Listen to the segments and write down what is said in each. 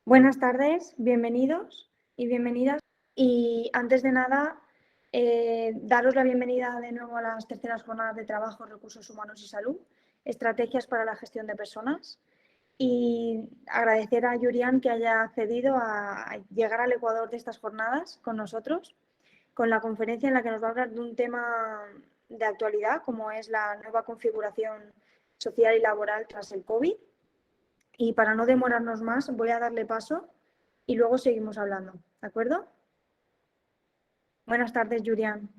Buenas tardes, bienvenidos y bienvenidas. Y antes de nada, daros la bienvenida de nuevo a las terceras jornadas de trabajo, recursos humanos y salud, estrategias para la gestión de personas. Y agradecer a Yurian que haya accedido a llegar al Ecuador de estas jornadas con nosotros, con la conferencia en la que nos va a hablar de un tema de actualidad, como es la nueva configuración social y laboral tras el COVID. Y para no demorarnos más, voy a darle paso y luego seguimos hablando, ¿de acuerdo? Buenas tardes, Yurian.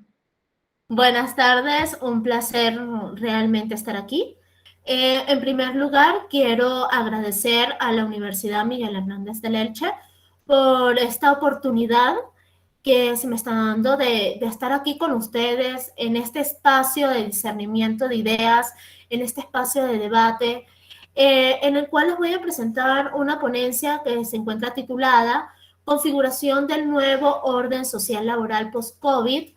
Buenas tardes, un placer realmente estar aquí. En primer lugar, quiero agradecer a la Universidad Miguel Hernández de Elche por esta oportunidad que se me está dando de estar aquí con ustedes en este espacio de discernimiento de ideas, en este espacio de debate, en el cual les voy a presentar una ponencia que se encuentra titulada Configuración del nuevo orden social laboral post-COVID,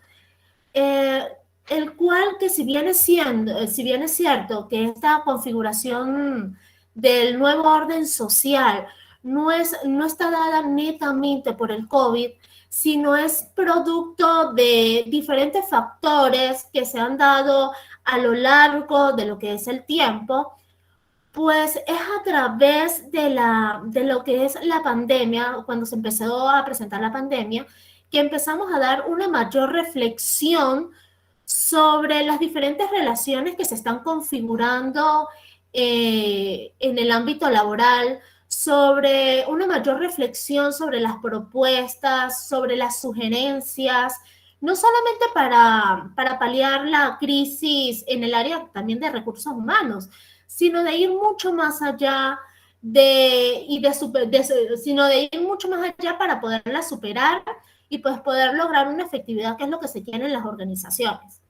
eh, el cual que si bien es cierto que esta configuración del nuevo orden social no está dada netamente por el COVID, sino es producto de diferentes factores que se han dado a lo largo de lo que es el tiempo, pues es a través de lo que es la pandemia, cuando se empezó a presentar la pandemia, que empezamos a dar una mayor reflexión sobre las diferentes relaciones que se están configurando en el ámbito laboral, sobre una mayor reflexión sobre las propuestas, sobre las sugerencias, no solamente para paliar la crisis en el área también de recursos humanos, sino de ir mucho más allá sino de ir mucho más allá para poderla superar y pues poder lograr una efectividad que es lo que se quiere en las organizaciones.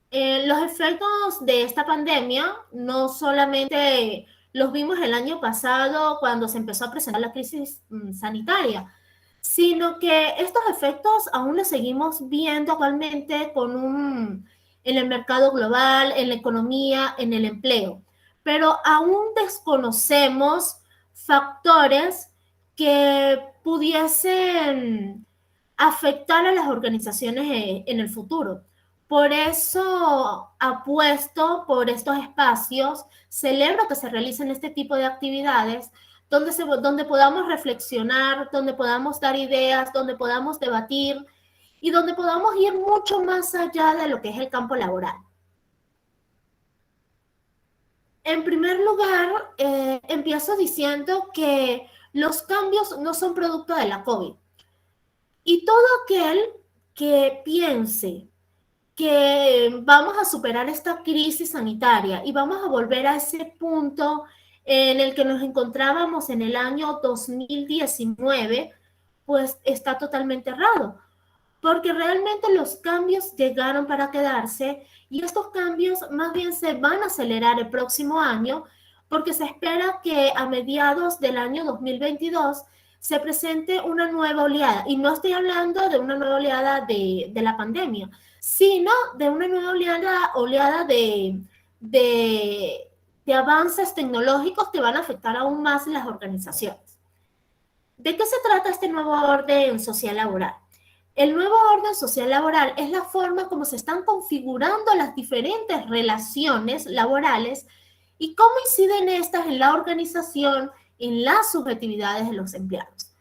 Los efectos de esta pandemia no solamente los vimos el año pasado cuando se empezó a presentar la crisis sanitaria, sino que estos efectos aún los seguimos viendo actualmente en el mercado global, en la economía, en el empleo. Pero aún desconocemos factores que pudiesen afectar a las organizaciones en el futuro. Por eso apuesto por estos espacios, celebro que se realicen este tipo de actividades donde podamos reflexionar, donde podamos dar ideas, donde podamos debatir y donde podamos ir mucho más allá de lo que es el campo laboral. En primer lugar, empiezo diciendo que los cambios no son producto de la COVID. Y todo aquel que piense que vamos a superar esta crisis sanitaria y vamos a volver a ese punto en el que nos encontrábamos en el año 2019, pues está totalmente errado, porque realmente los cambios llegaron para quedarse y estos cambios más bien se van a acelerar el próximo año porque se espera que a mediados del año 2022 se presente una nueva oleada. Y no estoy hablando de una nueva oleada de la pandemia, sino de una nueva oleada de avances tecnológicos que van a afectar aún más las organizaciones. ¿De qué se trata este nuevo orden social laboral? El nuevo orden social laboral es la forma como se están configurando las diferentes relaciones laborales y cómo inciden estas en la organización, en las subjetividades de los empleados.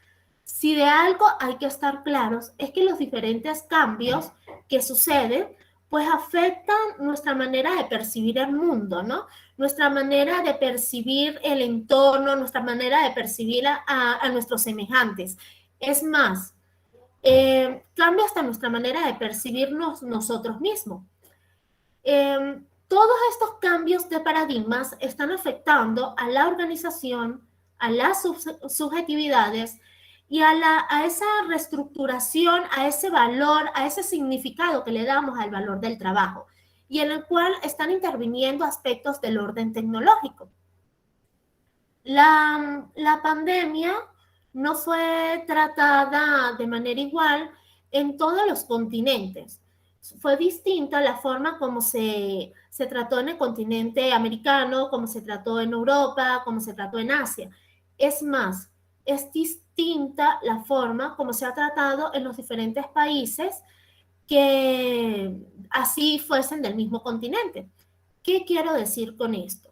Si de algo hay que estar claros es que los diferentes cambios que suceden pues afectan nuestra manera de percibir el mundo, ¿no? Nuestra manera de percibir el entorno, nuestra manera de percibir a nuestros semejantes. Es más, cambia hasta nuestra manera de percibirnos nosotros mismos. Todos estos cambios de paradigmas están afectando a la organización, a las subjetividades y a esa reestructuración, a ese valor, a ese significado que le damos al valor del trabajo y en el cual están interviniendo aspectos del orden tecnológico. La pandemia no fue tratada de manera igual en todos los continentes. Fue distinta la forma como se trató en el continente americano, como se trató en Europa, como se trató en Asia. Es más, es distinta la forma como se ha tratado en los diferentes países que así fuesen del mismo continente. ¿Qué quiero decir con esto?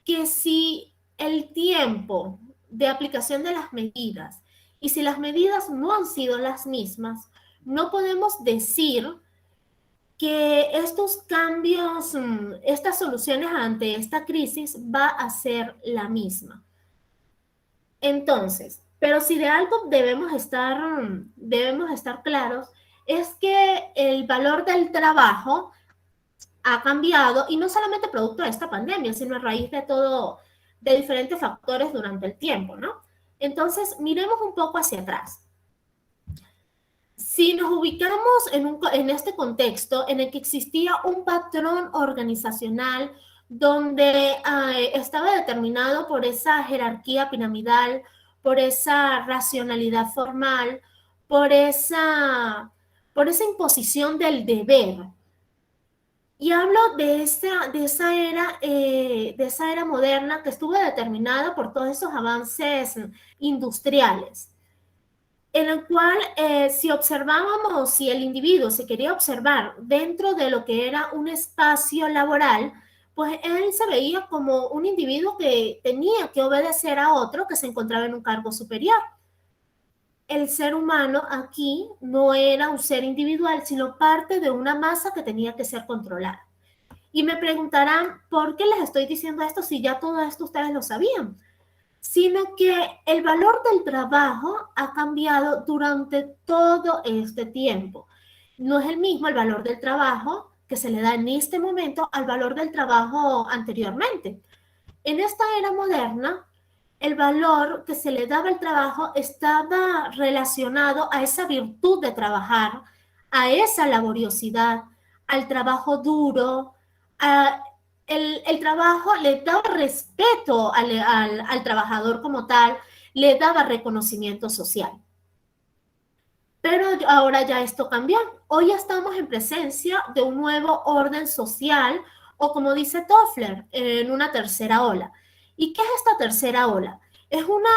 Que si el tiempo de aplicación de las medidas y si las medidas no han sido las mismas, no podemos decir que estos cambios, estas soluciones ante esta crisis va a ser la misma. Entonces, pero si de algo debemos estar claros, es que el valor del trabajo ha cambiado y no solamente producto de esta pandemia, sino a raíz de todo, de diferentes factores durante el tiempo, ¿no? Entonces, miremos un poco hacia atrás. Si nos ubicamos en este contexto en el que existía un patrón organizacional donde estaba determinado por esa jerarquía piramidal, por esa racionalidad formal, por esa imposición del deber. Y hablo de esa era moderna que estuvo determinada por todos esos avances industriales, en el cual si observábamos, si el individuo se quería observar dentro de lo que era un espacio laboral, pues él se veía como un individuo que tenía que obedecer a otro que se encontraba en un cargo superior. El ser humano aquí no era un ser individual, sino parte de una masa que tenía que ser controlada. Y me preguntarán, ¿por qué les estoy diciendo esto si ya todo esto ustedes lo sabían? Sino que el valor del trabajo ha cambiado durante todo este tiempo. No es el mismo el valor del trabajo que se le da en este momento al valor del trabajo anteriormente. En esta era moderna, el valor que se le daba al trabajo estaba relacionado a esa virtud de trabajar, a esa laboriosidad, al trabajo duro, el trabajo le daba respeto al trabajador como tal, le daba reconocimiento social. Pero ahora ya esto cambió. Hoy estamos en presencia de un nuevo orden social, o como dice Toffler, en una tercera ola. ¿Y qué es esta tercera ola? Es una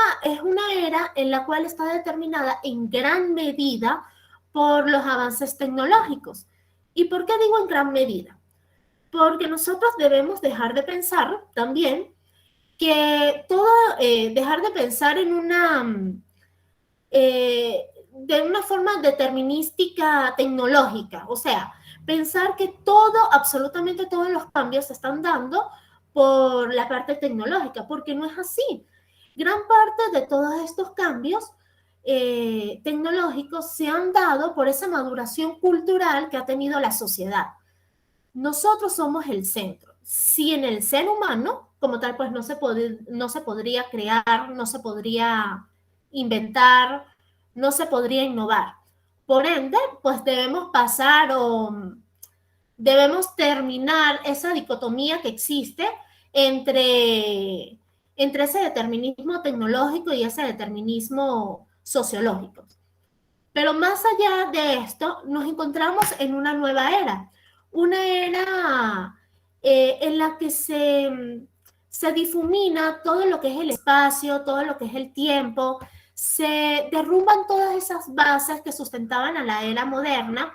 era en la cual está determinada en gran medida por los avances tecnológicos. ¿Y por qué digo en gran medida? Porque nosotros debemos dejar de pensar también dejar de pensar de una forma determinística tecnológica, o sea, pensar que absolutamente todos los cambios se están dando por la parte tecnológica, porque no es así. Gran parte de todos estos cambios tecnológicos se han dado por esa maduración cultural que ha tenido la sociedad. Nosotros somos el centro. Si en el ser humano, como tal, pues no se podría crear, no se podría inventar, no se podría innovar. Por ende, pues debemos terminar esa dicotomía que existe entre ese determinismo tecnológico y ese determinismo sociológico. Pero más allá de esto, nos encontramos en una nueva era. Una era en la que se difumina todo lo que es el espacio, todo lo que es el tiempo, se derrumban todas esas bases que sustentaban a la era moderna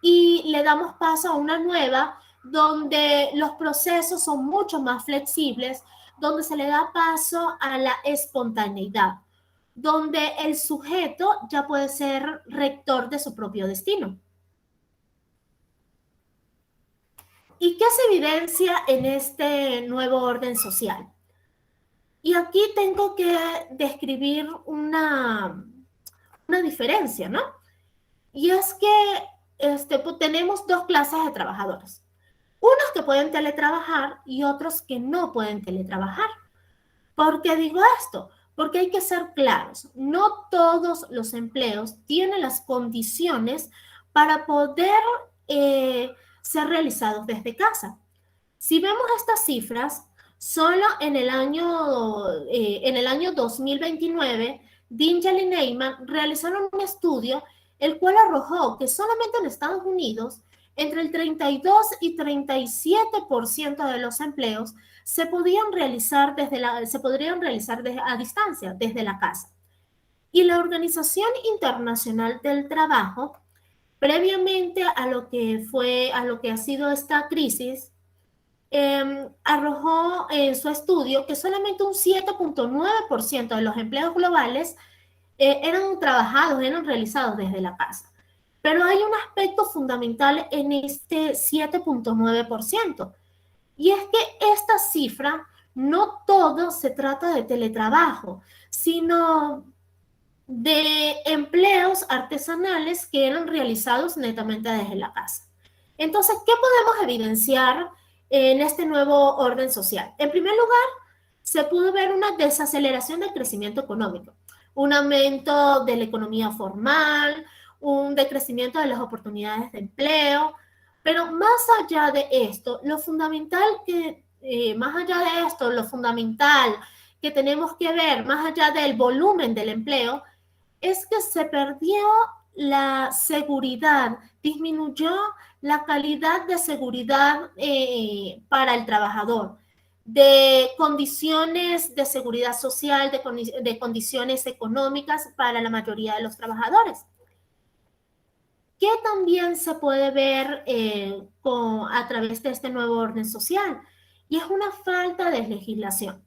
y le damos paso a una nueva donde los procesos son mucho más flexibles, donde se le da paso a la espontaneidad, donde el sujeto ya puede ser rector de su propio destino. ¿Y qué se evidencia en este nuevo orden social? Y aquí tengo que describir una diferencia, ¿no? Y es que pues, tenemos dos clases de trabajadores. Unos que pueden teletrabajar y otros que no pueden teletrabajar. ¿Por qué digo esto? Porque hay que ser claros. No todos los empleos tienen las condiciones para poder ser realizados desde casa. Si vemos estas cifras, solo en el año 2029, Dingle y Neyman realizaron un estudio el cual arrojó que solamente en Estados Unidos entre el 32 y 37% de los empleos se podrían realizar a distancia, desde la casa. Y la Organización Internacional del Trabajo, previamente a lo que ha sido esta crisis, arrojó en su estudio que solamente un 7.9% de los empleos globales eran trabajados, eran realizados desde la casa. Pero hay un aspecto fundamental en este 7.9%, y es que esta cifra no todo se trata de teletrabajo, sino de empleos artesanales que eran realizados netamente desde la casa. Entonces, ¿qué podemos evidenciar en este nuevo orden social? En primer lugar, se pudo ver una desaceleración del crecimiento económico, un aumento de la economía formal, un decrecimiento de las oportunidades de empleo, pero más allá de esto, lo fundamental que tenemos que ver, más allá del volumen del empleo, es que se perdió la seguridad, disminuyó la calidad de seguridad para el trabajador, de condiciones de seguridad social, de condiciones económicas para la mayoría de los trabajadores. ¿Qué también se puede ver a través de este nuevo orden social? Y es una falta de legislación.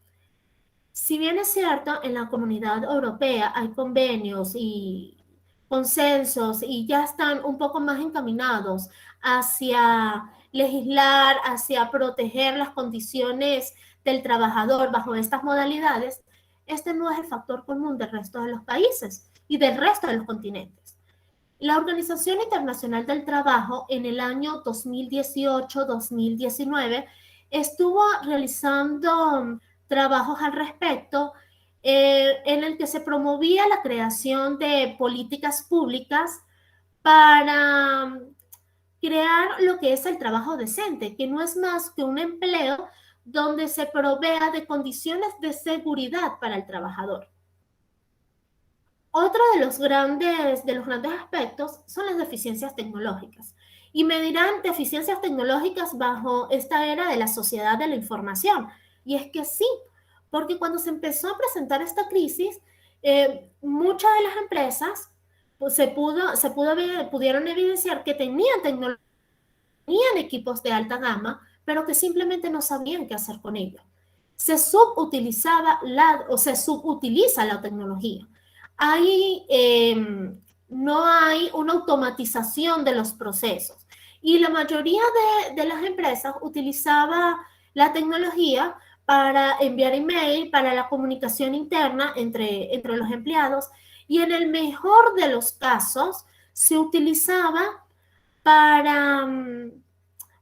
Si bien es cierto, en la Comunidad Europea hay convenios y consensos y ya están un poco más encaminados hacia legislar, hacia proteger las condiciones del trabajador bajo estas modalidades, este no es el factor común del resto de los países y del resto de los continentes. La Organización Internacional del Trabajo en el año 2018-2019 estuvo realizando trabajos al respecto, en el que se promovía la creación de políticas públicas para crear lo que es el trabajo decente, que no es más que un empleo donde se provea de condiciones de seguridad para el trabajador. Otro de los grandes aspectos son las deficiencias tecnológicas. Y me dirán deficiencias tecnológicas bajo esta era de la sociedad de la información. Y es que sí, porque cuando se empezó a presentar esta crisis, muchas de las empresas pues, pudieron evidenciar que tenían tecnología, tenían equipos de alta gama, pero que simplemente no sabían qué hacer con ellos. Se subutiliza la tecnología. No hay una automatización de los procesos. Y la mayoría de las empresas utilizaba la tecnología para enviar email, para la comunicación interna entre los empleados, y en el mejor de los casos se utilizaba para,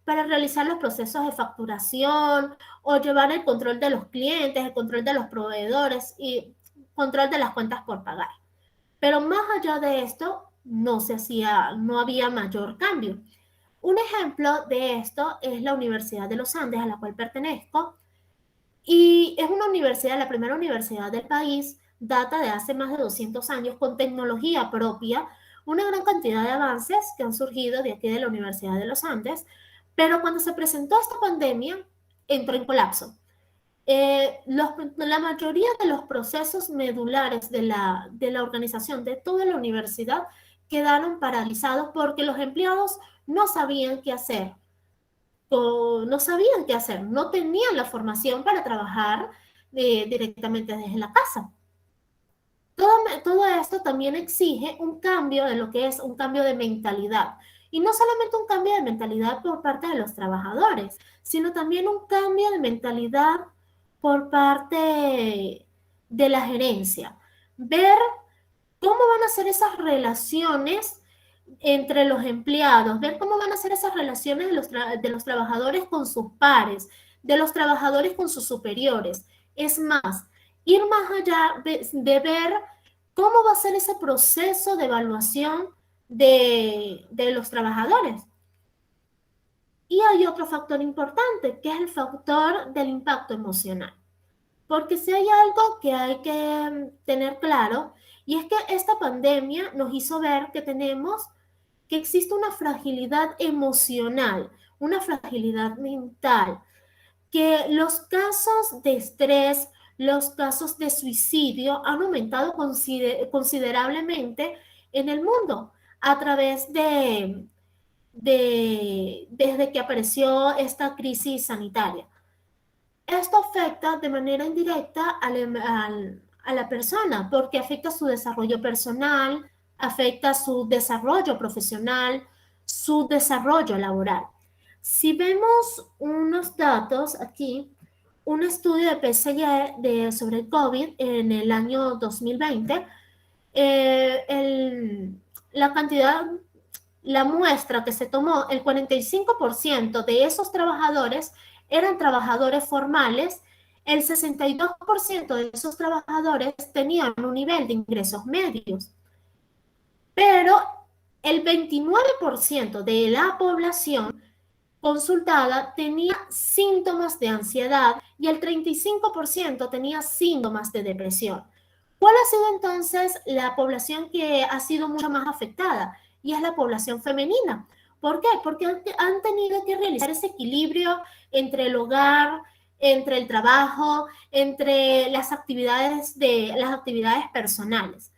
para realizar los procesos de facturación o llevar el control de los clientes, el control de los proveedores y control de las cuentas por pagar. Pero más allá de esto, no había mayor cambio. Un ejemplo de esto es la Universidad de los Andes, a la cual pertenezco, y es una universidad, la primera universidad del país, data de hace más de 200 años, con tecnología propia, una gran cantidad de avances que han surgido de aquí de la Universidad de los Andes, pero cuando se presentó esta pandemia, entró en colapso. La mayoría de los procesos medulares de la organización de toda la universidad quedaron paralizados porque los empleados no sabían qué hacer, no tenían la formación para trabajar directamente desde la casa. Todo esto también exige un cambio de lo que es un cambio de mentalidad. Y no solamente un cambio de mentalidad por parte de los trabajadores, sino también un cambio de mentalidad por parte de la gerencia. Ver cómo van a ser esas relaciones entre los empleados, ver cómo van a ser esas relaciones de los trabajadores con sus pares, de los trabajadores con sus superiores. Es más, ir más allá de ver cómo va a ser ese proceso de evaluación de los trabajadores. Y hay otro factor importante, que es el factor del impacto emocional. Porque si hay algo que hay que tener claro, y es que esta pandemia nos hizo ver que existe una fragilidad emocional, una fragilidad mental, que los casos de estrés, los casos de suicidio han aumentado considerablemente en el mundo a través desde que apareció esta crisis sanitaria. Esto afecta de manera indirecta a la persona porque afecta su desarrollo personal, afecta su desarrollo profesional, su desarrollo laboral. Si vemos unos datos aquí, un estudio de PSG sobre el COVID en el año 2020, la cantidad, la muestra que se tomó, el 45% de esos trabajadores eran trabajadores formales, el 62% de esos trabajadores tenían un nivel de ingresos medios, pero el 29% de la población consultada tenía síntomas de ansiedad y el 35% tenía síntomas de depresión. ¿Cuál ha sido entonces la población que ha sido mucho más afectada? Y es la población femenina. ¿Por qué? Porque han tenido que realizar ese equilibrio entre el hogar, entre el trabajo, entre las actividades personales.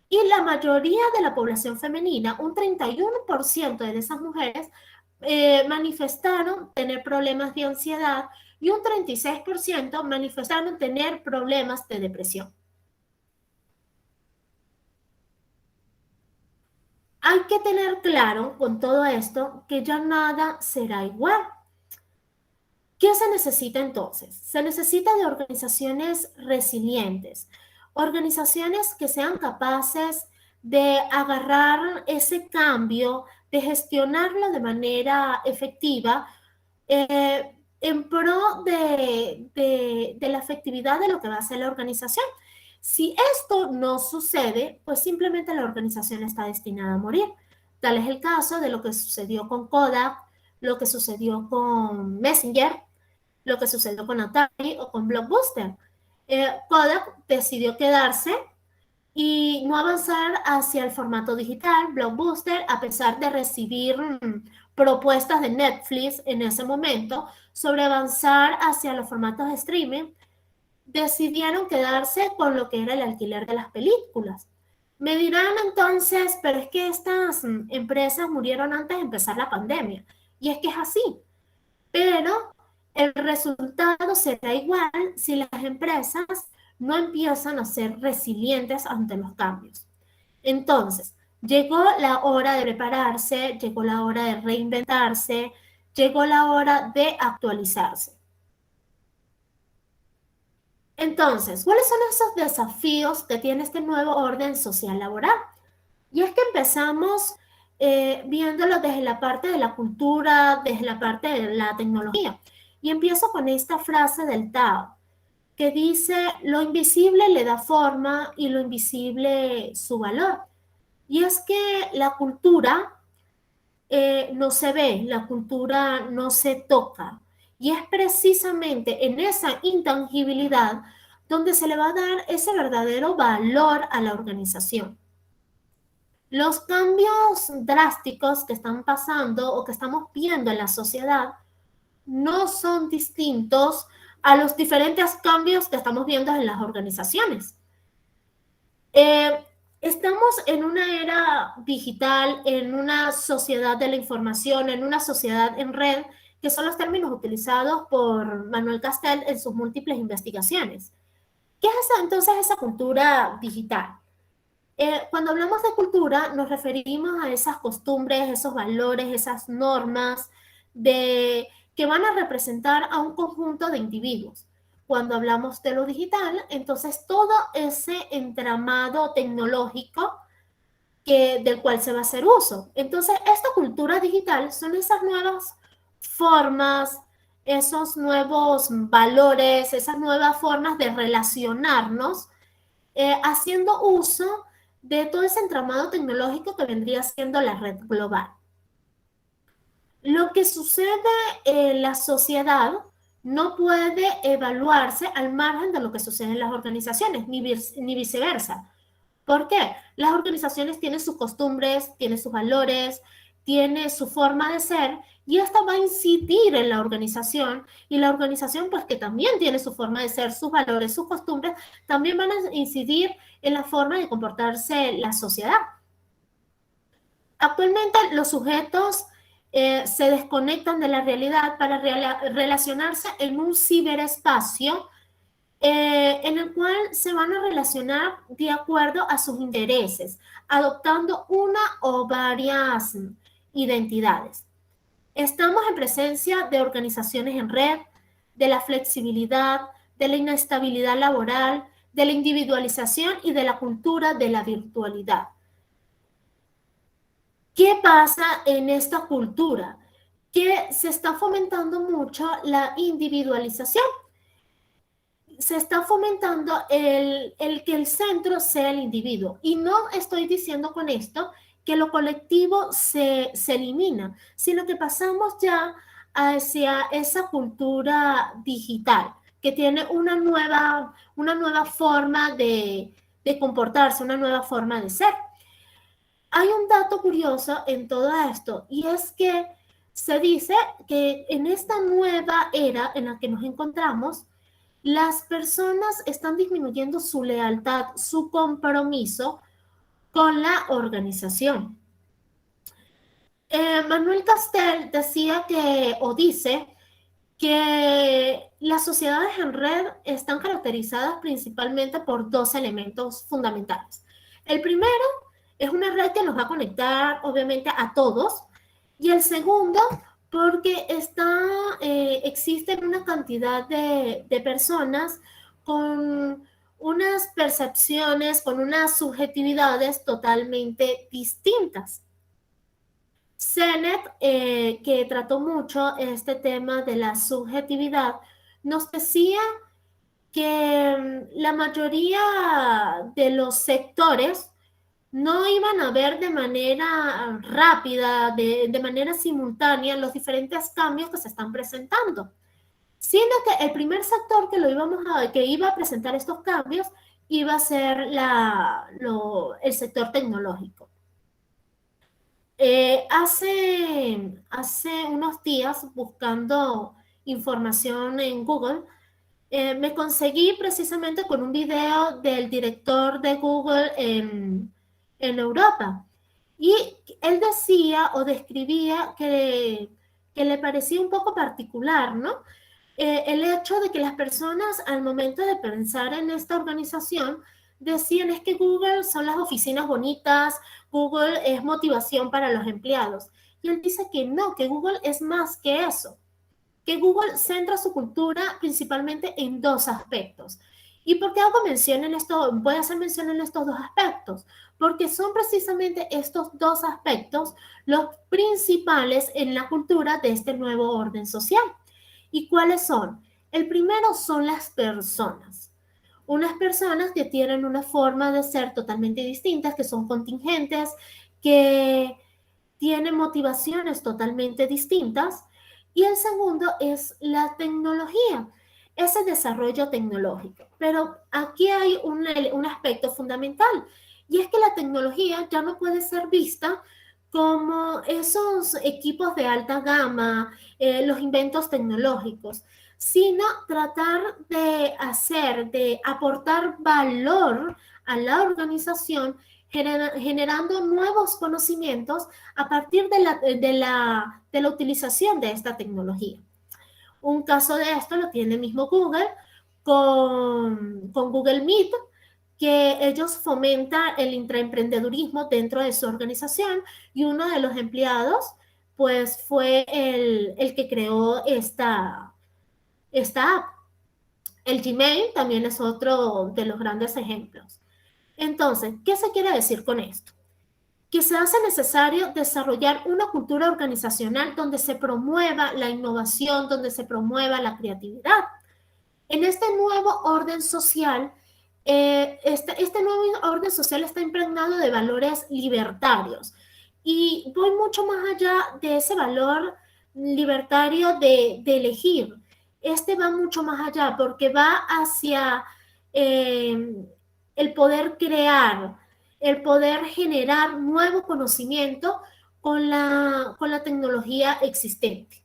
Y la mayoría de la población femenina, un 31% de esas mujeres, manifestaron tener problemas de ansiedad y un 36% manifestaron tener problemas de depresión. Hay que tener claro con todo esto que ya nada será igual. ¿Qué se necesita entonces? Se necesita de organizaciones resilientes, organizaciones que sean capaces de agarrar ese cambio, de gestionarlo de manera efectiva, en pro de la efectividad de lo que va a hacer la organización. Si esto no sucede, pues simplemente la organización está destinada a morir. Tal es el caso de lo que sucedió con Kodak, lo que sucedió con Messenger, lo que sucedió con Atari o con Blockbuster. Kodak decidió quedarse y no avanzar hacia el formato digital. Blockbuster, a pesar de recibir propuestas de Netflix en ese momento sobre avanzar hacia los formatos de streaming, decidieron quedarse con lo que era el alquiler de las películas. Me dirán entonces, pero es que estas empresas murieron antes de empezar la pandemia. Y es que es así. Pero el resultado será igual si las empresas no empiezan a ser resilientes ante los cambios. Entonces, llegó la hora de prepararse, llegó la hora de reinventarse, llegó la hora de actualizarse. Entonces, ¿cuáles son esos desafíos que tiene este nuevo orden social laboral? Y es que empezamos viéndolo desde la parte de la cultura, desde la parte de la tecnología. Y empiezo con esta frase del Tao, que dice, lo invisible le da forma y lo invisible su valor. Y es que la cultura no se ve, la cultura no se toca. Y es precisamente en esa intangibilidad donde se le va a dar ese verdadero valor a la organización. Los cambios drásticos que están pasando o que estamos viendo en la sociedad no son distintos a los diferentes cambios que estamos viendo en las organizaciones. Estamos en una era digital, en una sociedad de la información, en una sociedad en red, que son los términos utilizados por Manuel Castel en sus múltiples investigaciones. ¿Qué es entonces esa cultura digital? Cuando hablamos de cultura, nos referimos a esas costumbres, esos valores, esas normas que van a representar a un conjunto de individuos. Cuando hablamos de lo digital, entonces todo ese entramado tecnológico del cual se va a hacer uso. Entonces, esta cultura digital son esas nuevas formas, esos nuevos valores, esas nuevas formas de relacionarnos, haciendo uso de todo ese entramado tecnológico que vendría siendo la red global. Lo que sucede en la sociedad no puede evaluarse al margen de lo que sucede en las organizaciones, ni viceversa. ¿Por qué? Las organizaciones tienen sus costumbres, tienen sus valores, tienen su forma de ser, y esta va a incidir en la organización, y la organización, pues que también tiene su forma de ser, sus valores, sus costumbres, también van a incidir en la forma de comportarse la sociedad. Actualmente los sujetos se desconectan de la realidad para relacionarse en un ciberespacio en el cual se van a relacionar de acuerdo a sus intereses, adoptando una o varias identidades. Estamos en presencia de organizaciones en red, de la flexibilidad, de la inestabilidad laboral, de la individualización y de la cultura de la virtualidad. ¿Qué pasa en esta cultura? Que se está fomentando mucho la individualización. Se está fomentando el que el centro sea el individuo. Y no estoy diciendo con esto que lo colectivo se elimina, sino que pasamos ya hacia esa cultura digital, que tiene una nueva forma de comportarse, una nueva forma de ser. Hay un dato curioso en todo esto, y es que se dice que en esta nueva era en la que nos encontramos, las personas están disminuyendo su lealtad, su compromiso con la organización. Manuel Castel decía que, o dice, que las sociedades en red están caracterizadas principalmente por dos elementos fundamentales. El primero es una red que nos va a conectar, obviamente, a todos. Y el segundo, porque existen una cantidad de personas con unas percepciones, con unas subjetividades totalmente distintas. Sennett, que trató mucho este tema de la subjetividad, nos decía que la mayoría de los sectores no iban a ver de manera rápida, de manera simultánea, los diferentes cambios que se están presentando, sino que el primer sector que iba a presentar estos cambios iba a ser el sector tecnológico. Hace unos días, buscando información en Google, me conseguí precisamente con un video del director de Google en Europa. Y él decía o describía que le parecía un poco particular, ¿no? El hecho de que las personas al momento de pensar en esta organización decían es que Google son las oficinas bonitas, Google es motivación para los empleados. Y él dice que no, que Google es más que eso, que Google centra su cultura principalmente en dos aspectos. ¿Y por qué voy a hacer mención en estos dos aspectos? Porque son precisamente estos dos aspectos los principales en la cultura de este nuevo orden social. ¿Y cuáles son? El primero son las personas. Unas personas que tienen una forma de ser totalmente distintas, que son contingentes, que tienen motivaciones totalmente distintas. Y el segundo es la tecnología, ese desarrollo tecnológico. Pero aquí hay un aspecto fundamental, y es que la tecnología ya no puede ser vista como esos equipos de alta gama, los inventos tecnológicos, sino tratar de aportar valor a la organización, generando nuevos conocimientos a partir de la utilización de esta tecnología. Un caso de esto lo tiene mismo Google con Google Meet, que ellos fomentan el intraemprendedurismo dentro de su organización, y uno de los empleados pues fue el que creó esta app. El Gmail también es otro de los grandes ejemplos. Entonces, ¿qué se quiere decir con esto? Que se hace necesario desarrollar una cultura organizacional donde se promueva la innovación, donde se promueva la creatividad. En este nuevo orden social, este nuevo orden social está impregnado de valores libertarios. Y voy mucho más allá de ese valor libertario de elegir. Este va mucho más allá porque va hacia el poder crear, el poder generar nuevo conocimiento con la tecnología existente.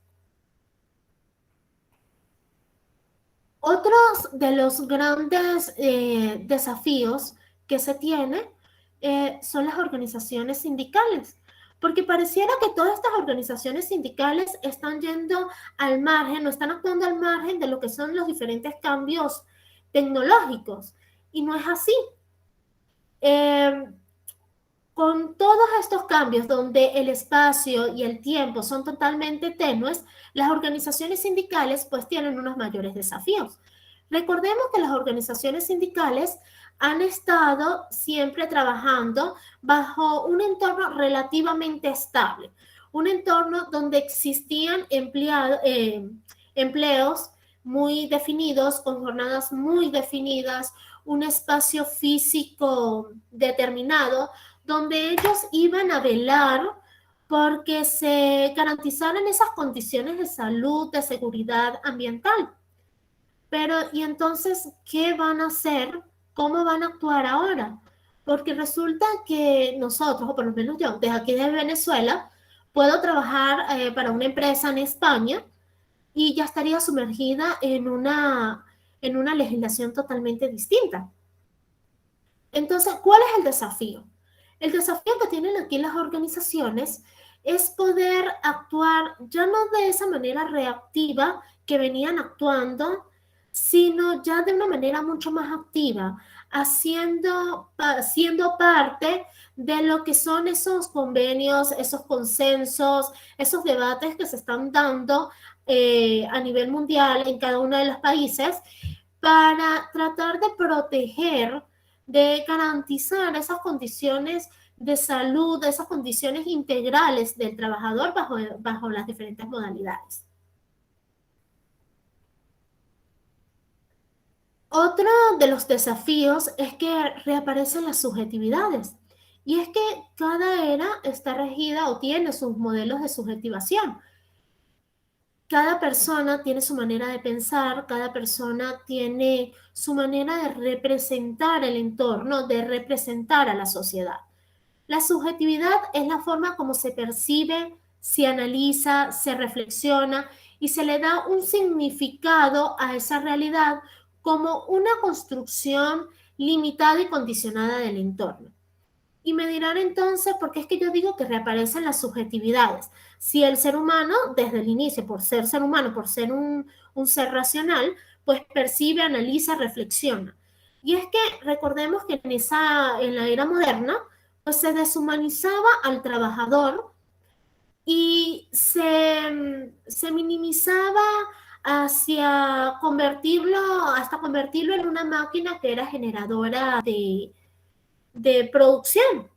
Otros de los grandes desafíos que se tiene son las organizaciones sindicales, porque pareciera que todas estas organizaciones sindicales están yendo al margen o están actuando al margen de lo que son los diferentes cambios tecnológicos, y no es así. Eh, con todos estos cambios donde el espacio y el tiempo son totalmente tenues, las organizaciones sindicales pues tienen unos mayores desafíos. Recordemos que las organizaciones sindicales han estado siempre trabajando bajo un entorno relativamente estable, un entorno donde existían empleos muy definidos, con jornadas muy definidas, un espacio físico determinado, donde ellos iban a velar porque se garantizaran esas condiciones de salud, de seguridad ambiental. Pero, ¿y entonces qué van a hacer? ¿Cómo van a actuar ahora? Porque resulta que nosotros, o por lo menos yo, desde aquí de Venezuela, puedo trabajar para una empresa en España y ya estaría sumergida en una legislación totalmente distinta. Entonces, ¿cuál es el desafío? El desafío que tienen aquí las organizaciones es poder actuar ya no de esa manera reactiva que venían actuando, sino ya de una manera mucho más activa, siendo parte de lo que son esos convenios, esos consensos, esos debates que se están dando a nivel mundial en cada uno de los países para tratar de proteger, de garantizar esas condiciones de salud, esas condiciones integrales del trabajador bajo las diferentes modalidades. Otro de los desafíos es que reaparecen las subjetividades. Y es que cada era está regida o tiene sus modelos de subjetivación. Cada persona tiene su manera de pensar, cada persona tiene su manera de representar el entorno, de representar a la sociedad. La subjetividad es la forma como se percibe, se analiza, se reflexiona y se le da un significado a esa realidad como una construcción limitada y condicionada del entorno. Y me dirán entonces, ¿por qué es que yo digo que reaparecen las subjetividades? Si el ser humano, desde el inicio, por ser humano, por ser un ser racional, pues percibe, analiza, reflexiona. Y es que recordemos que en la era moderna, pues se deshumanizaba al trabajador y se minimizaba hasta convertirlo en una máquina que era generadora de producción.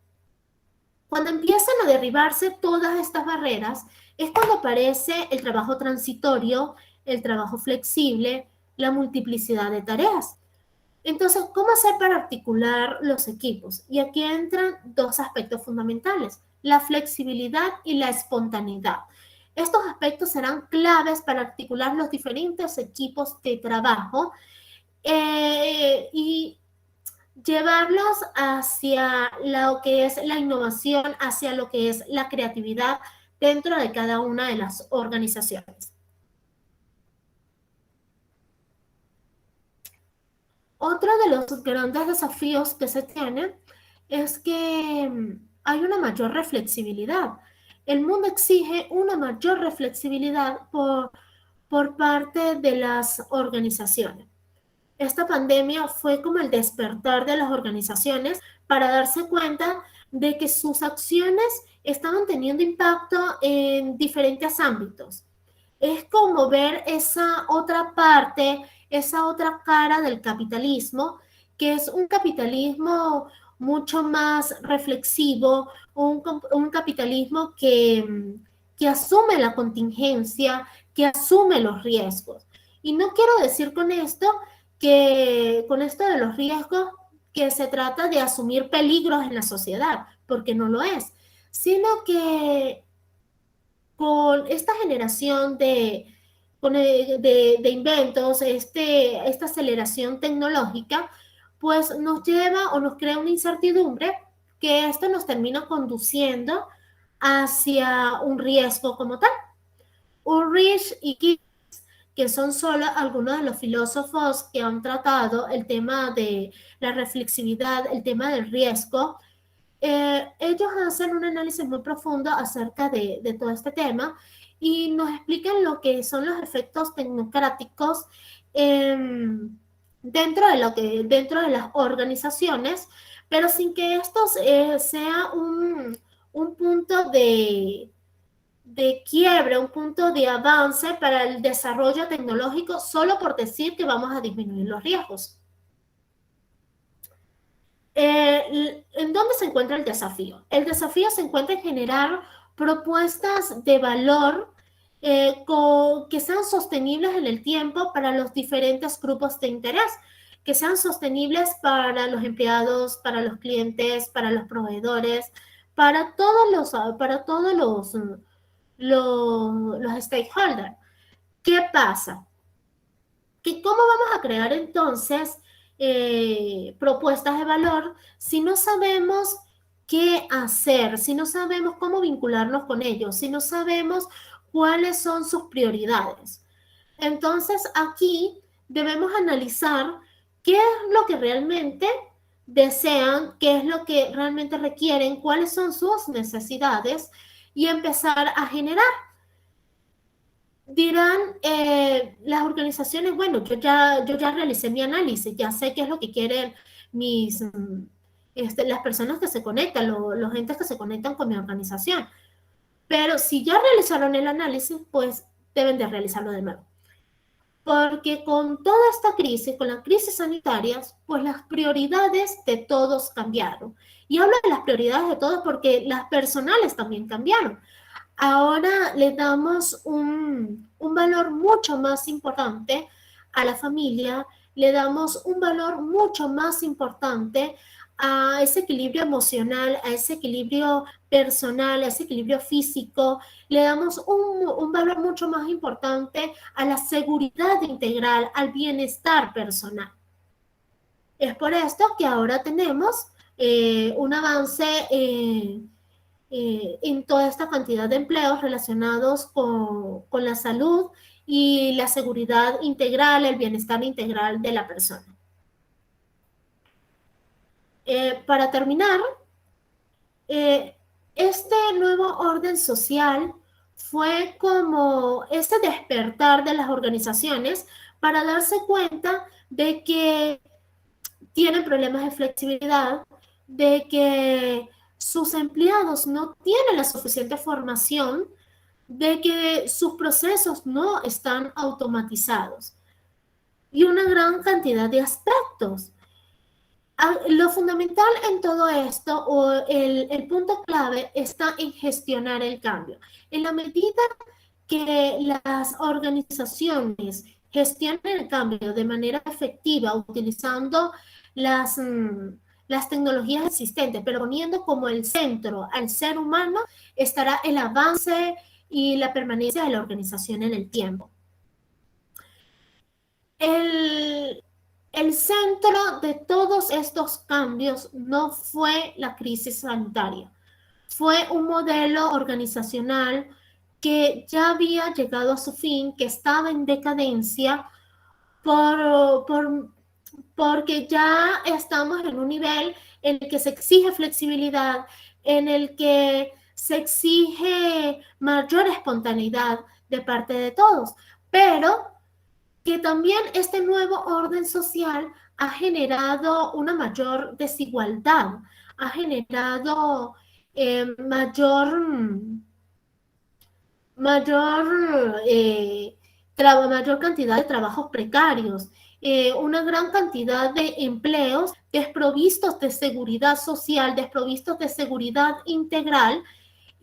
Cuando empiezan a derribarse todas estas barreras, es cuando aparece el trabajo transitorio, el trabajo flexible, la multiplicidad de tareas. Entonces, ¿cómo hacer para articular los equipos? Y aquí entran dos aspectos fundamentales, la flexibilidad y la espontaneidad. Estos aspectos serán claves para articular los diferentes equipos de trabajo y llevarlos hacia lo que es la innovación, hacia lo que es la creatividad dentro de cada una de las organizaciones. Otro de los grandes desafíos que se tiene es que hay una mayor reflexibilidad. El mundo exige una mayor reflexibilidad por parte de las organizaciones. Esta pandemia fue como el despertar de las organizaciones para darse cuenta de que sus acciones estaban teniendo impacto en diferentes ámbitos. Es como ver esa otra parte, esa otra cara del capitalismo, que es un capitalismo mucho más reflexivo, un capitalismo que asume la contingencia, que asume los riesgos. Y no quiero decir con esto de los riesgos que se trata de asumir peligros en la sociedad, porque no lo es, sino que con esta generación de inventos, esta aceleración tecnológica, pues nos lleva o nos crea una incertidumbre que esto nos termina conduciendo hacia un riesgo como tal. Ulrich y Gibbs, que son solo algunos de los filósofos que han tratado el tema de la reflexividad, el tema del riesgo, ellos hacen un análisis muy profundo acerca de todo este tema y nos explican lo que son los efectos tecnocráticos dentro de las organizaciones, pero sin que esto sea un punto de quiebre, un punto de avance para el desarrollo tecnológico solo por decir que vamos a disminuir los riesgos. ¿En dónde se encuentra el desafío? El desafío se encuentra en generar propuestas de valor que sean sostenibles en el tiempo para los diferentes grupos de interés, que sean sostenibles para los empleados, para los clientes, para los proveedores, para todos los stakeholders. ¿Qué pasa? ¿Cómo vamos a crear entonces propuestas de valor si no sabemos qué hacer, si no sabemos cómo vincularnos con ellos, si no sabemos cuáles son sus prioridades? Entonces aquí debemos analizar qué es lo que realmente desean, qué es lo que realmente requieren, cuáles son sus necesidades y empezar a generar. Dirán las organizaciones, bueno, yo ya realicé mi análisis, ya sé qué es lo que quieren las personas que se conectan, los entes que se conectan con mi organización. Pero si ya realizaron el análisis, pues deben de realizarlo de nuevo. Porque con toda esta crisis, con las crisis sanitarias, pues las prioridades de todos cambiaron. Y hablo de las prioridades de todos porque las personales también cambiaron. Ahora le damos un valor mucho más importante a la familia, le damos un valor mucho más importante a ese equilibrio emocional, a ese equilibrio personal, a ese equilibrio físico, le damos un valor mucho más importante a la seguridad integral, al bienestar personal. Es por esto que ahora tenemos un avance en toda esta cantidad de empleos relacionados con la salud y la seguridad integral, el bienestar integral de la persona. Para terminar, este nuevo orden social fue como ese despertar de las organizaciones para darse cuenta de que tienen problemas de flexibilidad, de que sus empleados no tienen la suficiente formación, de que sus procesos no están automatizados y una gran cantidad de aspectos. Lo fundamental en todo esto, o el punto clave, está en gestionar el cambio. En la medida que las organizaciones gestionen el cambio de manera efectiva, utilizando las tecnologías existentes, pero poniendo como el centro al ser humano, estará el avance y la permanencia de la organización en el tiempo. El centro de todos estos cambios no fue la crisis sanitaria, fue un modelo organizacional que ya había llegado a su fin, que estaba en decadencia porque ya estamos en un nivel en el que se exige flexibilidad, en el que se exige mayor espontaneidad de parte de todos, pero que también este nuevo orden social ha generado una mayor desigualdad, ha generado mayor cantidad de trabajos precarios, una gran cantidad de empleos desprovistos de seguridad social, desprovistos de seguridad integral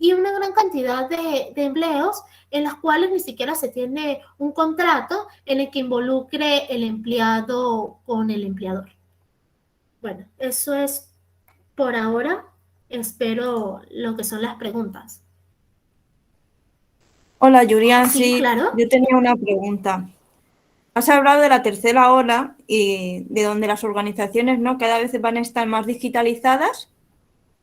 y una gran cantidad de empleos en los cuales ni siquiera se tiene un contrato en el que involucre el empleado con el empleador. Bueno, eso es por ahora. Espero lo que son las preguntas. Hola, Julián. Sí, claro. Yo tenía una pregunta. Has hablado de la tercera ola y de donde las organizaciones, ¿no?, cada vez van a estar más digitalizadas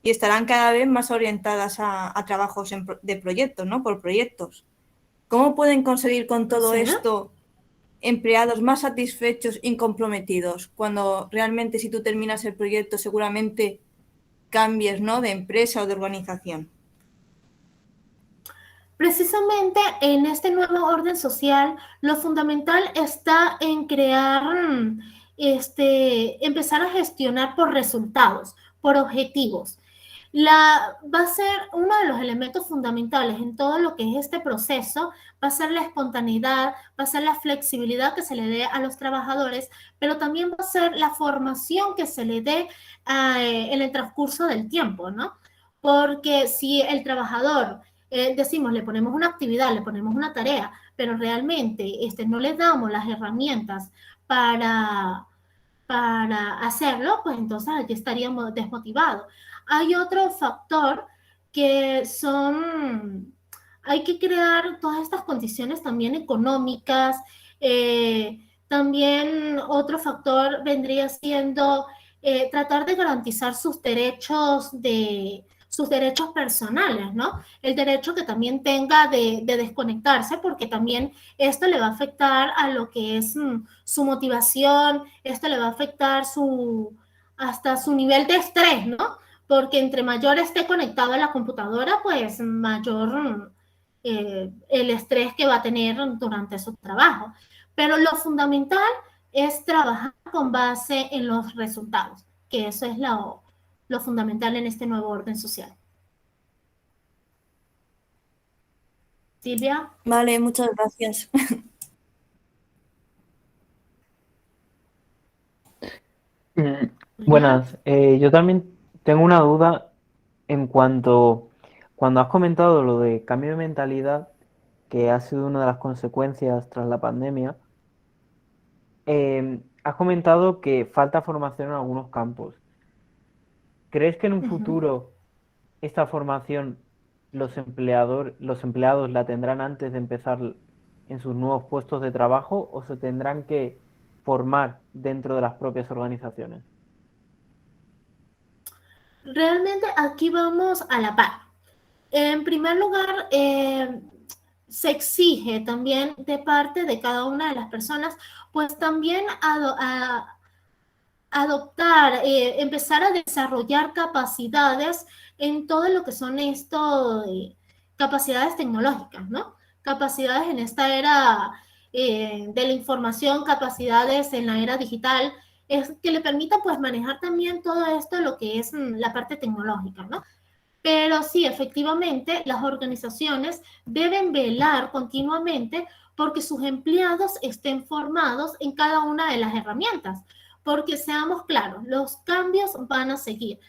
y estarán cada vez más orientadas a trabajos de proyectos, ¿no? Por proyectos. ¿Cómo pueden conseguir con todo Sí. esto empleados más satisfechos y comprometidos? Cuando realmente si tú terminas el proyecto seguramente cambies, ¿no? De empresa o de organización. Precisamente en este nuevo orden social, lo fundamental está en crear, empezar a gestionar por resultados, por objetivos. Va a ser uno de los elementos fundamentales en todo lo que es este proceso, va a ser la espontaneidad, va a ser la flexibilidad que se le dé a los trabajadores, pero también va a ser la formación que se le dé en el transcurso del tiempo, ¿no? Porque si el trabajador, decimos, le ponemos una actividad, le ponemos una tarea, pero realmente no le damos las herramientas para hacerlo, pues entonces allí estaríamos desmotivados. Hay otro factor que hay que crear todas estas condiciones también económicas. También otro factor vendría siendo tratar de garantizar sus derechos personales, ¿no? El derecho que también tenga de desconectarse, porque también esto le va a afectar a lo que es su motivación, esto le va a afectar hasta su nivel de estrés, ¿no? Porque entre mayor esté conectado a la computadora, pues mayor el estrés que va a tener durante su trabajo. Pero lo fundamental es trabajar con base en los resultados, que eso es lo fundamental en este nuevo orden social. Silvia. Vale, muchas gracias. Buenas, yo también tengo una duda en cuando has comentado lo de cambio de mentalidad, que ha sido una de las consecuencias tras la pandemia. Has comentado que falta formación en algunos campos. ¿Crees que en un futuro esta formación los empleados la tendrán antes de empezar en sus nuevos puestos de trabajo o se tendrán que formar dentro de las propias organizaciones? Realmente aquí vamos a la par. En primer lugar, se exige también de parte de cada una de las personas, pues también adoptar, empezar a desarrollar capacidades en todo lo que son capacidades tecnológicas, ¿no? Capacidades en esta era de la información, capacidades en la era digital, que le permitan pues manejar también todo esto, lo que es la parte tecnológica, ¿no? Pero sí, efectivamente, las organizaciones deben velar continuamente porque sus empleados estén formados en cada una de las herramientas. Porque seamos claros, los cambios van a seguir.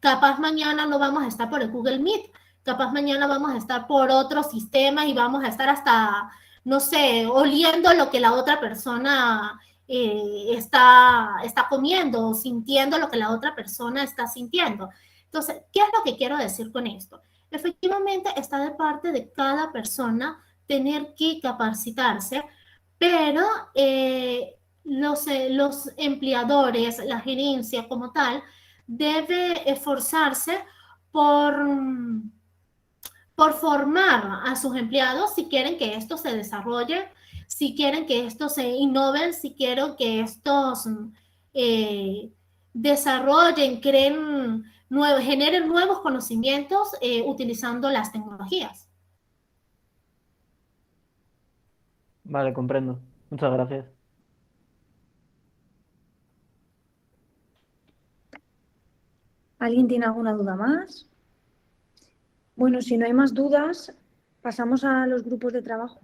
Capaz mañana no vamos a estar por el Google Meet, capaz mañana vamos a estar por otro sistema y vamos a estar hasta, no sé, oliendo lo que la otra persona está comiendo o sintiendo lo que la otra persona está sintiendo. Entonces, ¿qué es lo que quiero decir con esto? Efectivamente, está de parte de cada persona tener que capacitarse, pero los empleadores, la gerencia como tal, debe esforzarse por, por formar a sus empleados si quieren que esto se desarrolle, si quieren que estos se innoven, si quieren que estos desarrollen, generen nuevos conocimientos utilizando las tecnologías. Vale, comprendo. Muchas gracias. ¿Alguien tiene alguna duda más? Bueno, si no hay más dudas, pasamos a los grupos de trabajo.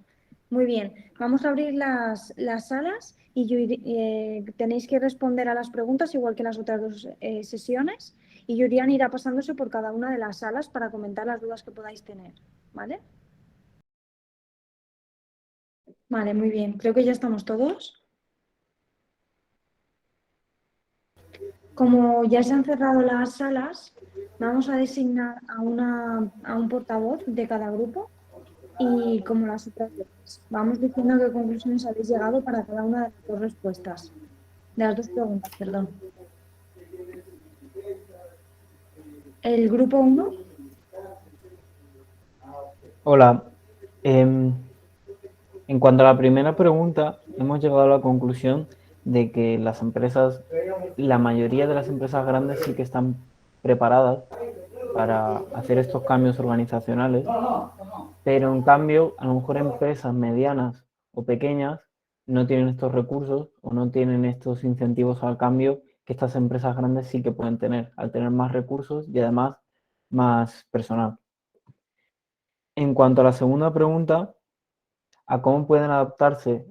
Muy bien, vamos a abrir las salas y tenéis que responder a las preguntas igual que en las otras dos sesiones y Yurian irá pasándose por cada una de las salas para comentar las dudas que podáis tener, ¿vale? Vale, muy bien. Creo que ya estamos todos. Como ya se han cerrado las salas, vamos a designar a un portavoz de cada grupo y como las otras veces. Vamos diciendo a qué conclusiones habéis llegado para cada una de las dos respuestas. De las dos preguntas, perdón. El grupo 1. Hola. En cuanto a la primera pregunta, hemos llegado a la conclusión de que las empresas, la mayoría de las empresas grandes sí que están preparadas para hacer estos cambios organizacionales, pero en cambio, a lo mejor empresas medianas o pequeñas no tienen estos recursos o no tienen estos incentivos al cambio que estas empresas grandes sí que pueden tener, al tener más recursos y además más personal. En cuanto a la segunda pregunta, a cómo pueden adaptarse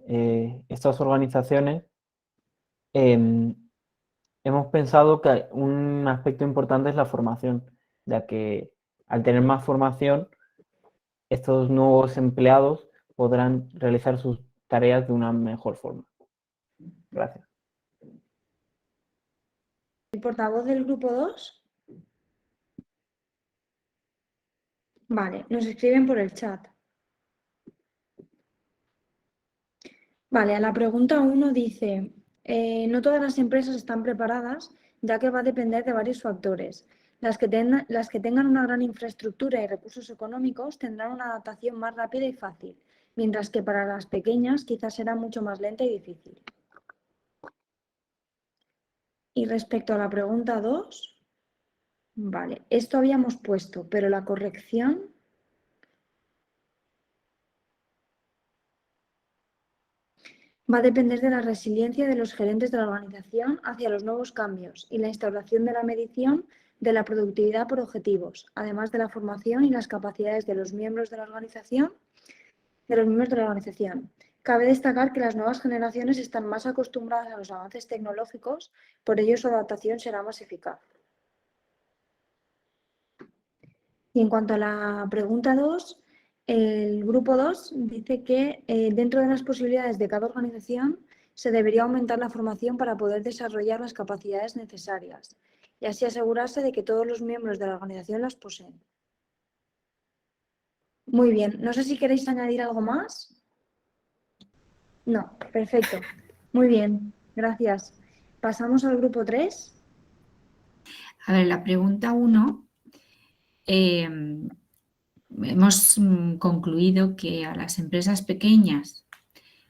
estas organizaciones, hemos pensado que un aspecto importante es la formación, ya que al tener más formación, estos nuevos empleados podrán realizar sus tareas de una mejor forma. Gracias. ¿El portavoz del grupo 2? Vale, nos escriben por el chat. Vale, a la pregunta 1 dice, no todas las empresas están preparadas, ya que va a depender de varios factores. Las que tengan una gran infraestructura y recursos económicos tendrán una adaptación más rápida y fácil, mientras que para las pequeñas quizás será mucho más lenta y difícil. Y respecto a la pregunta 2, vale, esto habíamos puesto, pero la corrección... va a depender de la resiliencia de los gerentes de la organización hacia los nuevos cambios y la instauración de la medición de la productividad por objetivos, además de la formación y las capacidades de los miembros de la organización. Cabe destacar que las nuevas generaciones están más acostumbradas a los avances tecnológicos, por ello su adaptación será más eficaz. Y en cuanto a la pregunta 2, el grupo 2 dice que dentro de las posibilidades de cada organización se debería aumentar la formación para poder desarrollar las capacidades necesarias y así asegurarse de que todos los miembros de la organización las poseen. Muy bien, no sé si queréis añadir algo más. No, perfecto. Muy bien, gracias. Pasamos al grupo 3. A ver, la pregunta 1. Hemos concluido que a las empresas pequeñas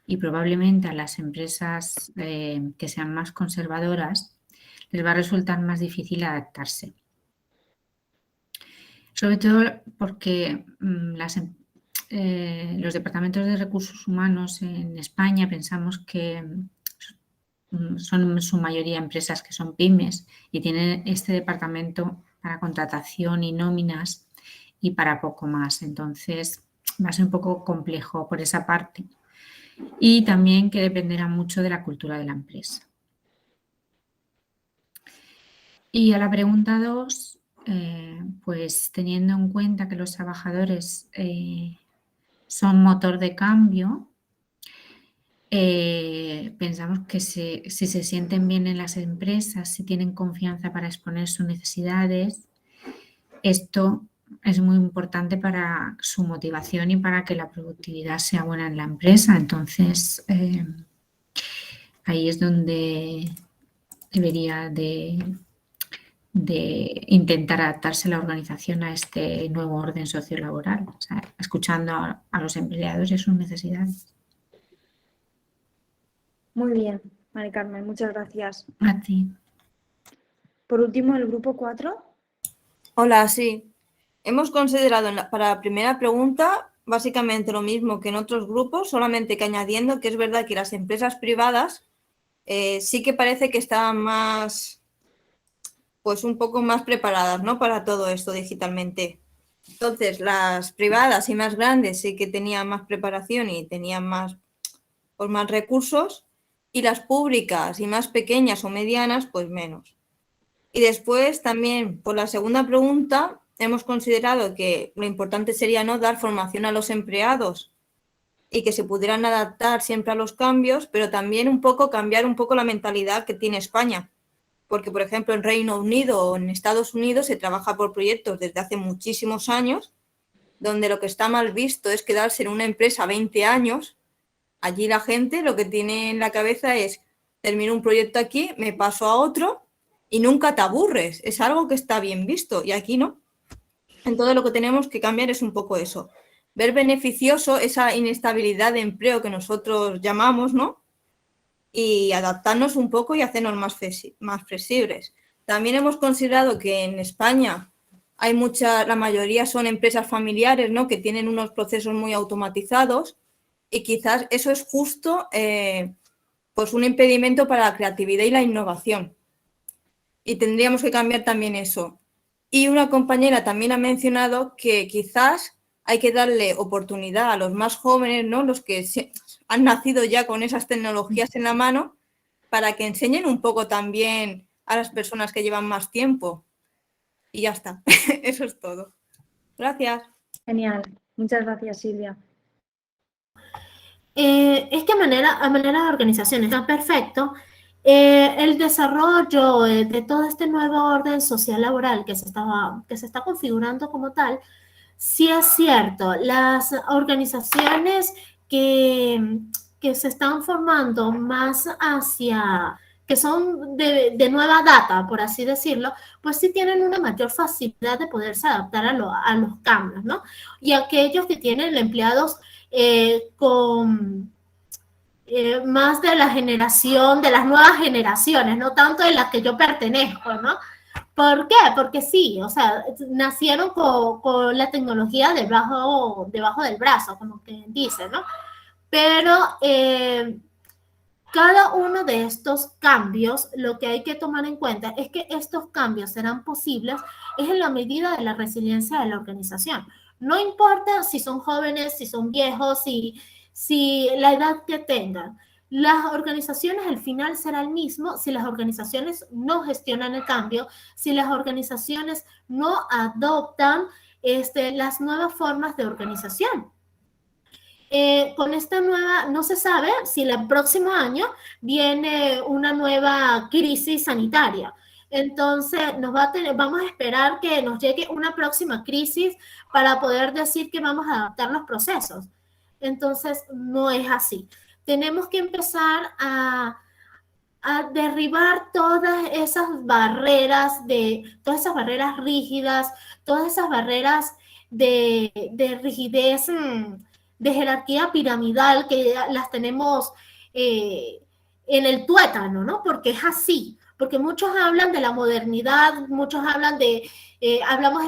y probablemente a las empresas que sean más conservadoras les va a resultar más difícil adaptarse. Sobre todo porque los departamentos de recursos humanos en España pensamos que son en su mayoría empresas que son pymes y tienen este departamento para contratación y nóminas y para poco más. Entonces va a ser un poco complejo por esa parte. Y también que dependerá mucho de la cultura de la empresa. Y a la pregunta 2, pues teniendo en cuenta que los trabajadores son motor de cambio, pensamos que si se sienten bien en las empresas, si tienen confianza para exponer sus necesidades, esto es muy importante para su motivación y para que la productividad sea buena en la empresa. Entonces, ahí es donde debería de intentar adaptarse la organización a este nuevo orden sociolaboral, o sea, escuchando a los empleados y a sus necesidades. Muy bien, Mari Carmen, muchas gracias. A ti. Por último, el grupo 4. Hola, sí. Hemos considerado para la primera pregunta básicamente lo mismo que en otros grupos, solamente que añadiendo que es verdad que las empresas privadas sí que parece que estaban más, pues un poco más preparadas, ¿no? Para todo esto digitalmente. Entonces, las privadas y más grandes sí que tenían más preparación y tenían más, pues más recursos, y las públicas y más pequeñas o medianas, pues menos. Y después también, por la segunda pregunta, hemos considerado que lo importante sería no dar formación a los empleados y que se pudieran adaptar siempre a los cambios, pero también un poco cambiar un poco la mentalidad que tiene España. Porque, por ejemplo, en Reino Unido o en Estados Unidos se trabaja por proyectos desde hace muchísimos años, donde lo que está mal visto es quedarse en una empresa 20 años. Allí la gente lo que tiene en la cabeza es, termino un proyecto aquí, me paso a otro y nunca te aburres, es algo que está bien visto y aquí no. Entonces lo que tenemos que cambiar es un poco eso, ver beneficioso esa inestabilidad de empleo que nosotros llamamos, ¿no? Y adaptarnos un poco y hacernos más flexibles. También hemos considerado que en España hay la mayoría son empresas familiares, ¿no? Que tienen unos procesos muy automatizados y quizás eso es justo pues un impedimento para la creatividad y la innovación. Y tendríamos que cambiar también eso. Y una compañera también ha mencionado que quizás hay que darle oportunidad a los más jóvenes, ¿no? Los que han nacido ya con esas tecnologías en la mano, para que enseñen un poco también a las personas que llevan más tiempo. Y ya está, eso es todo. Gracias. Genial, muchas gracias, Silvia. Es que a manera de organización está perfecto. El desarrollo de todo este nuevo orden social laboral que se está configurando como tal, sí es cierto, las organizaciones que se están formando más que son de nueva data, por así decirlo, pues sí tienen una mayor facilidad de poderse adaptar a los cambios, ¿no? Y aquellos que tienen empleados con más de la generación, de las nuevas generaciones, no tanto de las que yo pertenezco, ¿no? ¿Por qué? Porque sí, o sea, nacieron con la tecnología debajo del brazo, como que dicen, ¿no? Pero cada uno de estos cambios, lo que hay que tomar en cuenta es que estos cambios serán posibles es en la medida de la resiliencia de la organización. No importa si son jóvenes, si son viejos, si la edad que tengan. Las organizaciones, al final será el mismo si las organizaciones no gestionan el cambio, si las organizaciones no adoptan las nuevas formas de organización. Con esta nueva, no se sabe si el próximo año viene una nueva crisis sanitaria. Entonces, vamos a esperar que nos llegue una próxima crisis para poder decir que vamos a adaptar los procesos. Entonces, no es así. Tenemos que empezar a derribar todas esas barreras rígidas, todas esas barreras de rigidez, de jerarquía piramidal que las tenemos en el tuétano, ¿no? Porque es así, porque muchos hablan de la modernidad, muchos hablamos de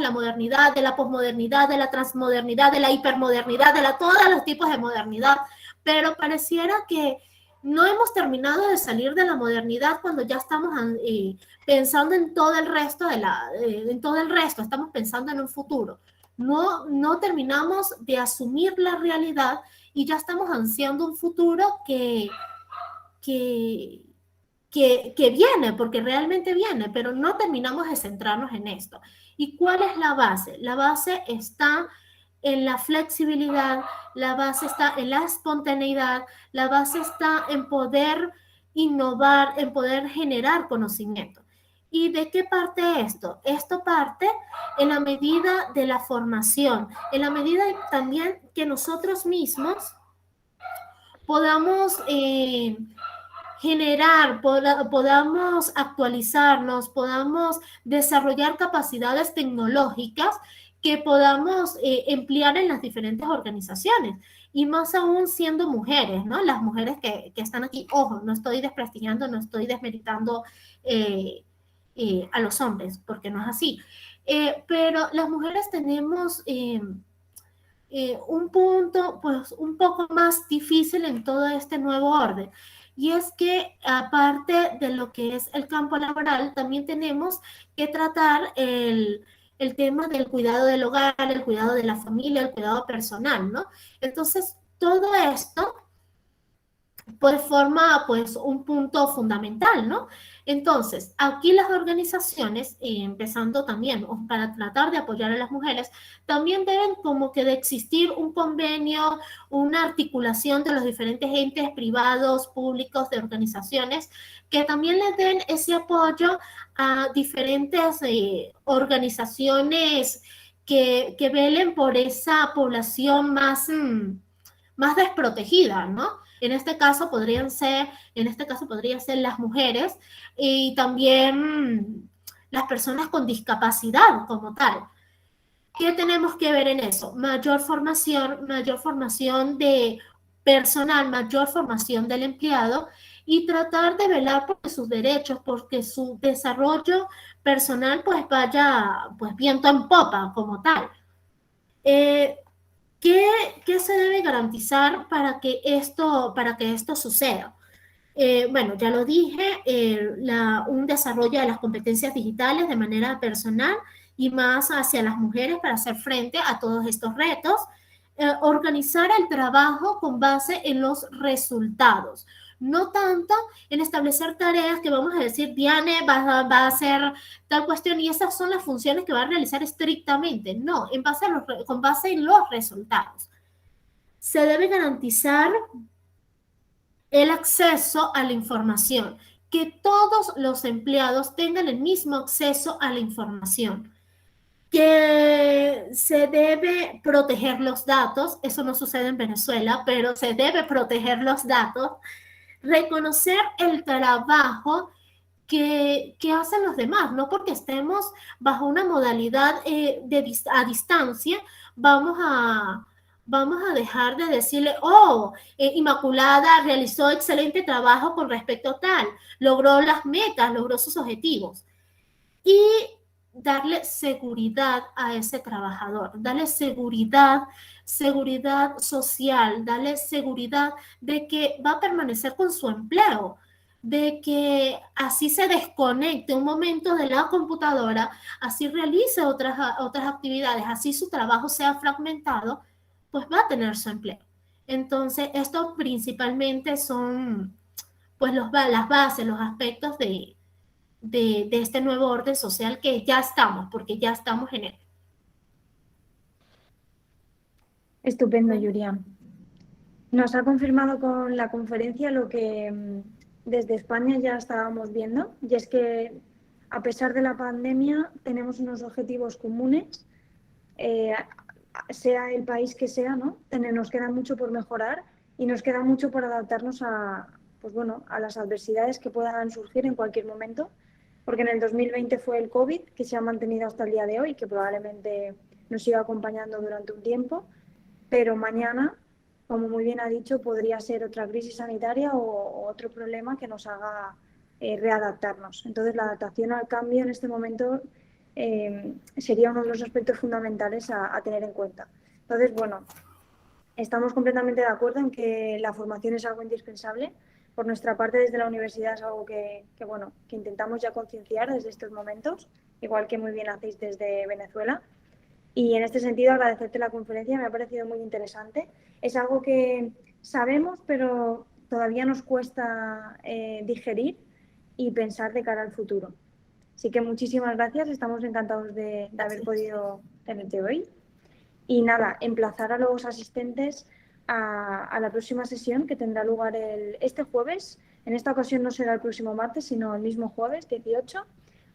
la modernidad, de la posmodernidad, de la transmodernidad, de la hipermodernidad, todos los tipos de modernidad, pero pareciera que no hemos terminado de salir de la modernidad cuando ya estamos pensando en todo el resto estamos pensando en un futuro. No terminamos de asumir la realidad y ya estamos ansiando un futuro que viene, porque realmente viene, pero no terminamos de centrarnos en esto. ¿Y cuál es la base? La base está en la flexibilidad, la base está en la espontaneidad, la base está en poder innovar, en poder generar conocimiento. ¿Y de qué parte esto? Esto parte en la medida de la formación, en la medida también que nosotros mismos podamos podamos actualizarnos, podamos desarrollar capacidades tecnológicas que podamos emplear en las diferentes organizaciones. Y más aún siendo mujeres, ¿no? Las mujeres que están aquí, ojo, no estoy desprestigiando, no estoy desmeritando a los hombres, porque no es así. Pero las mujeres tenemos un punto, pues, un poco más difícil en todo este nuevo orden. Y es que, aparte de lo que es el campo laboral, también tenemos que tratar el tema del cuidado del hogar, el cuidado de la familia, el cuidado personal, ¿no? Entonces, todo esto pues forma pues un punto fundamental, ¿no? Entonces, aquí las organizaciones, empezando también para tratar de apoyar a las mujeres, también deben como que de existir un convenio, una articulación de los diferentes entes privados, públicos, de organizaciones, que también le den ese apoyo a diferentes organizaciones que velen por esa población más desprotegida, ¿no? En este caso podrían ser las mujeres y también las personas con discapacidad como tal. ¿Qué tenemos que ver en eso? Mayor formación de personal, mayor formación del empleado y tratar de velar por sus derechos, porque su desarrollo personal pues vaya pues viento en popa como tal. ¿Qué se debe garantizar para que esto suceda? Bueno, ya lo dije, un desarrollo de las competencias digitales de manera personal y más hacia las mujeres para hacer frente a todos estos retos. Organizar el trabajo con base en los resultados, no tanto en establecer tareas que vamos a decir, Diane va a hacer tal cuestión y esas son las funciones que va a realizar estrictamente. No, con base en los resultados. Se debe garantizar el acceso a la información, que todos los empleados tengan el mismo acceso a la información, que se debe proteger los datos, eso no sucede en Venezuela, pero se debe proteger los datos, reconocer el trabajo que hacen los demás, no porque estemos bajo una modalidad a distancia, vamos a dejar de decirle, Inmaculada realizó excelente trabajo con respecto a tal, logró las metas, logró sus objetivos. Y darle seguridad a ese trabajador, darle seguridad social, darle seguridad de que va a permanecer con su empleo, de que así se desconecte un momento de la computadora, así realice otras actividades, así su trabajo sea fragmentado, pues va a tener su empleo. Entonces, esto principalmente son pues las bases, los aspectos de este nuevo orden social que ya estamos, porque ya estamos en él. Estupendo, Yurian. Nos ha confirmado con la conferencia lo que desde España ya estábamos viendo, y es que a pesar de la pandemia tenemos unos objetivos comunes, sea el país que sea, ¿no? Nos queda mucho por mejorar y nos queda mucho por adaptarnos a las adversidades que puedan surgir en cualquier momento, porque en el 2020 fue el COVID, que se ha mantenido hasta el día de hoy, que probablemente nos siga acompañando durante un tiempo, pero mañana, como muy bien ha dicho, podría ser otra crisis sanitaria o otro problema que nos haga readaptarnos. Entonces, la adaptación al cambio en este momento sería uno de los aspectos fundamentales a tener en cuenta. Entonces, bueno, estamos completamente de acuerdo en que la formación es algo indispensable. Por nuestra parte, desde la universidad es algo que intentamos ya concienciar desde estos momentos, igual que muy bien hacéis desde Venezuela. Y en este sentido, agradecerte la conferencia, me ha parecido muy interesante. Es algo que sabemos, pero todavía nos cuesta digerir y pensar de cara al futuro. Así que muchísimas gracias, estamos encantados de haber podido tenerte hoy. Y nada, emplazar a los asistentes a la próxima sesión que tendrá lugar este jueves. En esta ocasión no será el próximo martes, sino el mismo jueves, 18,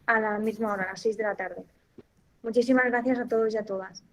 a la misma hora, a las 6 de la tarde. Muchísimas gracias a todos y a todas.